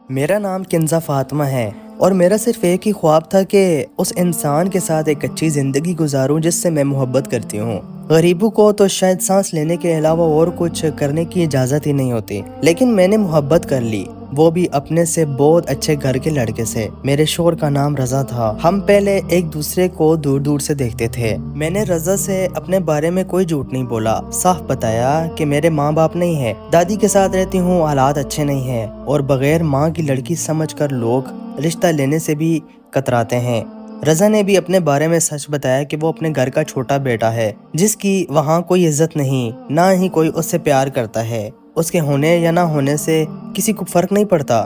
میرا نام کنزا فاطمہ ہے اور میرا صرف ایک ہی خواب تھا کہ اس انسان کے ساتھ ایک اچھی زندگی گزاروں جس سے میں محبت کرتی ہوں۔ غریبوں کو تو شاید سانس لینے کے علاوہ اور کچھ کرنے کی اجازت ہی نہیں ہوتی، لیکن میں نے محبت کر لی، وہ بھی اپنے سے بہت اچھے گھر کے لڑکے سے۔ میرے شوہر کا نام رضا تھا۔ ہم پہلے ایک دوسرے کو دور دور سے دیکھتے تھے۔ میں نے رضا سے اپنے بارے میں کوئی جھوٹ نہیں بولا، صاف بتایا کہ میرے ماں باپ نہیں ہے، دادی کے ساتھ رہتی ہوں، حالات اچھے نہیں ہیں اور بغیر ماں کی لڑکی سمجھ کر لوگ رشتہ لینے سے بھی کتراتے ہیں۔ رضا نے بھی اپنے بارے میں سچ بتایا کہ وہ اپنے گھر کا چھوٹا بیٹا ہے جس کی وہاں کوئی عزت نہیں، نہ ہی کوئی اس سے پیار کرتا ہے۔ اس کے ہونے یا نہ ہونے سے کسی کو فرق نہیں پڑتا۔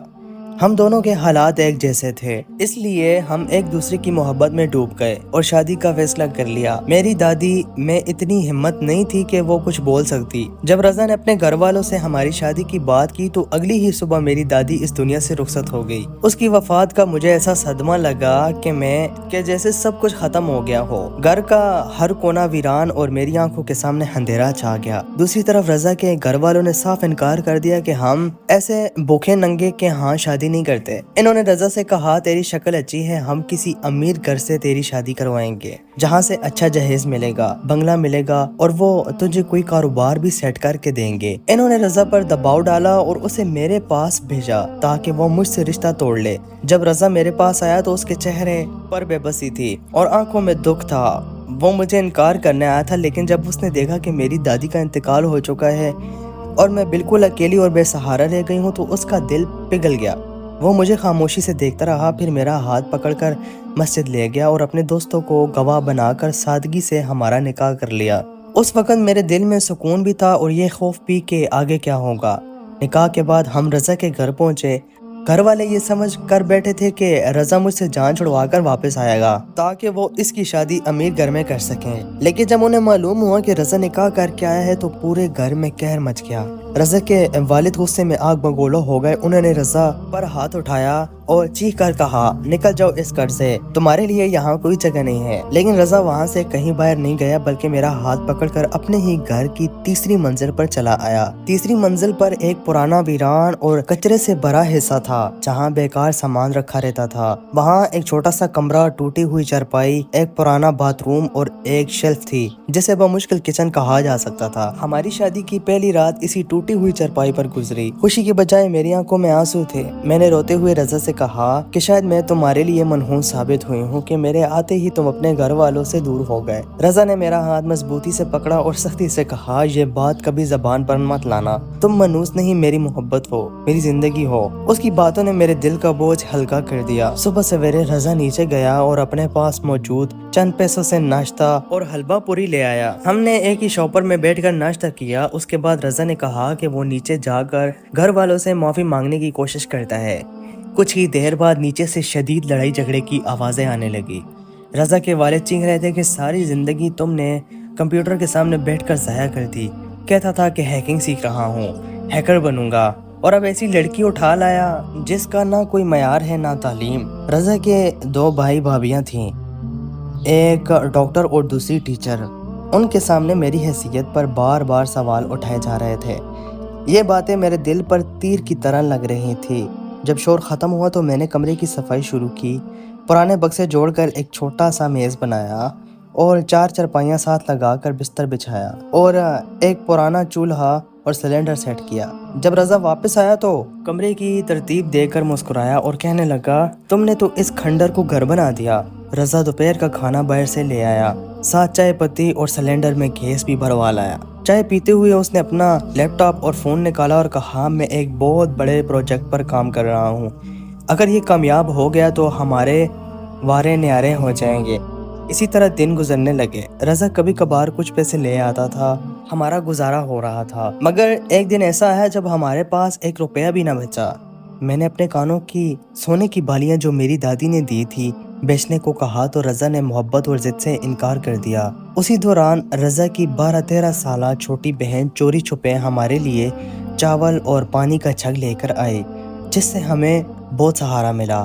ہم دونوں کے حالات ایک جیسے تھے، اس لیے ہم ایک دوسرے کی محبت میں ڈوب گئے اور شادی کا فیصلہ کر لیا۔ میری دادی میں اتنی ہمت نہیں تھی کہ وہ کچھ بول سکتی۔ جب رضا نے اپنے گھر والوں سے ہماری شادی کی بات کی تو اگلی ہی صبح میری دادی اس دنیا سے رخصت ہو گئی۔ اس کی وفات کا مجھے ایسا صدمہ لگا کہ جیسے سب کچھ ختم ہو گیا ہو۔ گھر کا ہر کونا ویران اور میری آنکھوں کے سامنے اندھیرا چھا گیا۔ دوسری طرف رضا کے گھر والوں نے صاف انکار کر دیا کہ ہم ایسے بھوکے ننگے کے ہاں شادی نہیں کرتے۔ انہوں نے رضا سے کہا تیری شکل اچھی ہے، ہم کسی امیر گھر سے تیری شادی کروائیں گے جہاں سے اچھا جہیز ملے گا، بنگلہ ملے گا اور وہ تجھے کوئی کاروبار بھی سیٹ کر کے دیں گے۔ انہوں نے رضا پر دباؤ ڈالا اور اسے میرے پاس بھیجا تاکہ وہ مجھ سے رشتہ توڑ لے۔ جب رضا میرے پاس آیا تو اس کے چہرے پر بے بسی تھی اور آنکھوں میں دکھ تھا۔ وہ مجھے انکار کرنے آیا تھا، لیکن جب اس نے دیکھا کہ میری دادی کا انتقال ہو چکا ہے اور میں بالکل اکیلی اور بے سہارا رہ گئی ہوں تو اس کا دل پگھل گیا۔ وہ مجھے خاموشی سے دیکھتا رہا، پھر میرا ہاتھ پکڑ کر مسجد لے گیا اور اپنے دوستوں کو گواہ بنا کر سادگی سے ہمارا نکاح کر لیا۔ اس وقت میرے دل میں سکون بھی تھا اور یہ خوف بھی کہ آگے کیا ہوگا۔ نکاح کے بعد ہم رضا کے گھر پہنچے۔ گھر والے یہ سمجھ کر بیٹھے تھے کہ رضا مجھ سے جان چھڑوا کر واپس آئے گا تاکہ وہ اس کی شادی امیر گھر میں کر سکیں، لیکن جب انہیں معلوم ہوا کہ رضا نکاح کر کے آیا ہے تو پورے گھر میں قہر مچ گیا۔ رضا کے والد غصے میں آگ بگولہ ہو گئے۔ انہوں نے رضا پر ہاتھ اٹھایا اور چیخ کر کہا نکل جاؤ اس گھر سے، تمہارے لیے یہاں کوئی جگہ نہیں ہے۔ لیکن رضا وہاں سے کہیں باہر نہیں گیا بلکہ میرا ہاتھ پکڑ کر اپنے ہی گھر کی تیسری منزل پر چلا آیا۔ تیسری منزل پر ایک پرانا ویران اور کچرے سے بھرا حصہ تھا جہاں بیکار سامان رکھا رہتا تھا۔ وہاں ایک چھوٹا سا کمرہ، ٹوٹی ہوئی چارپائی، ایک پرانا باتھ روم اور ایک شیلف تھی جسے بمشکل کچن کہا جا سکتا تھا۔ ہماری شادی کی پہلی رات اسی ٹوٹی ہوئی چارپائی پر گزری۔ خوشی کے بجائے میری آنکھوں میں آنسو تھے۔ میں نے روتے ہوئے رضا سے کہا کہ شاید میں تمہارے لیے منحوس ثابت ہوئی ہوں کہ میرے آتے ہی تم اپنے گھر والوں سے دور ہو گئے۔ رضا نے میرا ہاتھ مضبوطی سے پکڑا اور سختی سے کہا یہ بات کبھی زبان پر مت لانا، تم منحوس نہیں، میری محبت ہو، میری زندگی ہو۔ اس کی باتوں نے میرے دل کا بوجھ ہلکا کر دیا۔ صبح سویرے رضا نیچے گیا اور اپنے پاس موجود چند پیسوں سے ناشتہ اور حلوہ پوری لے آیا۔ ہم نے ایک ہی شاپر میں بیٹھ کر ناشتہ کیا۔ اس کے بعد رضا نے کہا کہ وہ نیچے جا کر گھر والوں سے معافی مانگنے کی کوشش کرتا ہے۔ کچھ ہی دیر بعد نیچے سے شدید لڑائی جھگڑے کی آوازیں آنے لگی۔ رضا کے والد چیخ رہے تھے کہ ساری زندگی تم نے کمپیوٹر کے سامنے بیٹھ کر ضائع کر دی۔ کہتا تھا کہ ہیکنگ سیکھ رہا ہوں، ہیکر بنوں گا، اور اب ایسی لڑکی اٹھا لایا جس کا نہ کوئی معیار ہے نہ تعلیم۔ رضا کے دو بھائی بھابیاں تھیں، ایک ڈاکٹر اور دوسری ٹیچر۔ ان کے سامنے میری حیثیت پر بار بار سوال اٹھائے جا رہے تھے۔ یہ باتیں میرے دل پر تیر کی طرح لگ رہی تھی۔ جب شور ختم ہوا تو میں نے کمرے کی صفائی شروع کی، پرانے بکسے جوڑ کر ایک چھوٹا سا میز بنایا اور 4 چارپائیاں ساتھ لگا کر بستر بچھایا اور ایک پرانا چولہا اور سلنڈر سیٹ کیا۔ جب رضا واپس آیا تو کمرے کی ترتیب دیکھ کر مسکرایا اور کہنے لگا تم نے تو اس کھنڈر کو گھر بنا دیا۔ رضا دوپہر کا کھانا باہر سے لے آیا، ساتھ چائے پتی اور سلنڈر میں گیس بھی بھروا لایا۔ چائے پیتے ہوئے اس نے اپنا لیپ ٹاپ اور فون نکالا اور کہا میں ایک بہت بڑے پروجیکٹ پر کام کر رہا ہوں، اگر یہ کامیاب ہو گیا تو ہمارے وارے نیارے ہو جائیں گے۔ اسی طرح دن گزرنے لگے۔ رضا کبھی کبھار کچھ پیسے لے آتا تھا، ہمارا گزارا ہو رہا تھا، مگر ایک دن ایسا آیا جب ہمارے پاس 1 روپیہ بھی نہ بچا۔ میں نے اپنے کانوں کی سونے کی بالیاں جو میری دادی نے دی تھی بیچنے کو کہا تو رضا نے محبت اور ضد سے انکار کر دیا۔ اسی دوران رضا کی 12-13 سالہ چھوٹی بہن چوری چھپے ہمارے لیے چاول اور پانی کا جگ لے کر آئی، جس سے ہمیں بہت سہارا ملا۔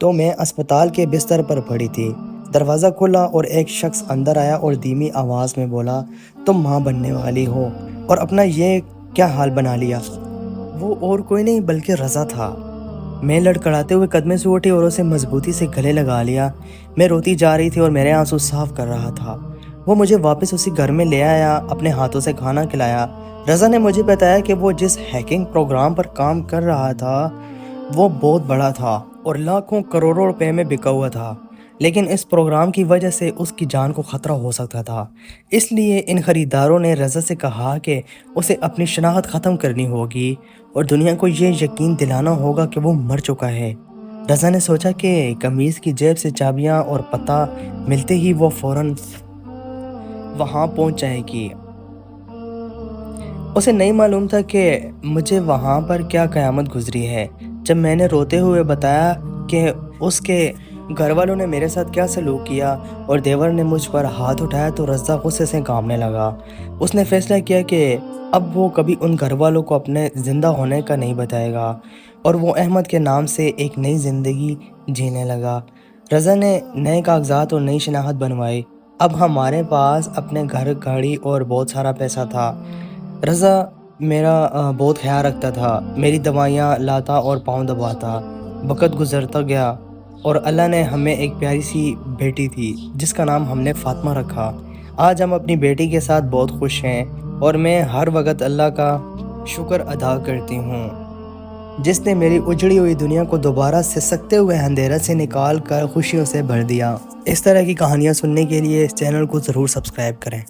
تو میں اسپتال کے بستر پر پڑی تھی۔ دروازہ کھلا اور ایک شخص اندر آیا اور دھیمی آواز میں بولا، تم ماں بننے والی ہو اور اپنا یہ کیا حال بنا لیا؟ وہ اور کوئی نہیں بلکہ رضا تھا۔ میں لڑکڑاتے ہوئے قدمے سے اٹھی اور اسے مضبوطی سے گلے لگا لیا۔ میں روتی جا رہی تھی اور میرے آنسو صاف کر رہا تھا۔ وہ مجھے واپس اسی گھر میں لے آیا، اپنے ہاتھوں سے کھانا کھلایا۔ رضا نے مجھے بتایا کہ وہ جس ہیکنگ پروگرام پر کام کر رہا تھا وہ بہت بڑا تھا اور لاکھوں کروڑوں روپے میں بکا ہوا تھا، لیکن اس پروگرام کی وجہ سے اس کی جان کو خطرہ ہو سکتا تھا۔ اس لیے ان خریداروں نے رضا سے کہا کہ اسے اپنی شناخت ختم کرنی ہوگی اور دنیا کو یہ یقین دلانا ہوگا کہ وہ مر چکا ہے۔ رضا نے سوچا کہ قمیض کی جیب سے چابیاں اور پتہ ملتے ہی وہ فوراً وہاں پہنچ جائے گی۔ اسے نہیں معلوم تھا کہ مجھے وہاں پر کیا قیامت گزری ہے۔ جب میں نے روتے ہوئے بتایا کہ اس کے گھر والوں نے میرے ساتھ کیا سلوک کیا اور دیور نے مجھ پر ہاتھ اٹھایا تو رضا غصے سے کانپنے لگا۔ اس نے فیصلہ کیا کہ اب وہ کبھی ان گھر والوں کو اپنے زندہ ہونے کا نہیں بتائے گا اور وہ احمد کے نام سے ایک نئی زندگی جینے لگا۔ رضا نے نئے کاغذات اور نئی شناخت بنوائی۔ اب ہمارے پاس اپنے گھر، گاڑی اور بہت سارا پیسہ تھا۔ رضا میرا بہت خیال رکھتا تھا، میری دوائیاں لاتا اور پاؤں دباتا۔ وقت گزرتا گیا اور اللہ نے ہمیں ایک پیاری سی بیٹی تھی جس کا نام ہم نے فاطمہ رکھا۔ آج ہم اپنی بیٹی کے ساتھ بہت خوش ہیں اور میں ہر وقت اللہ کا شکر ادا کرتی ہوں جس نے میری اجڑی ہوئی دنیا کو دوبارہ سے سکتے ہوئے اندھیرے سے نکال کر خوشیوں سے بھر دیا۔ اس طرح کی کہانیاں سننے کے لیے اس چینل کو ضرور سبسکرائب کریں۔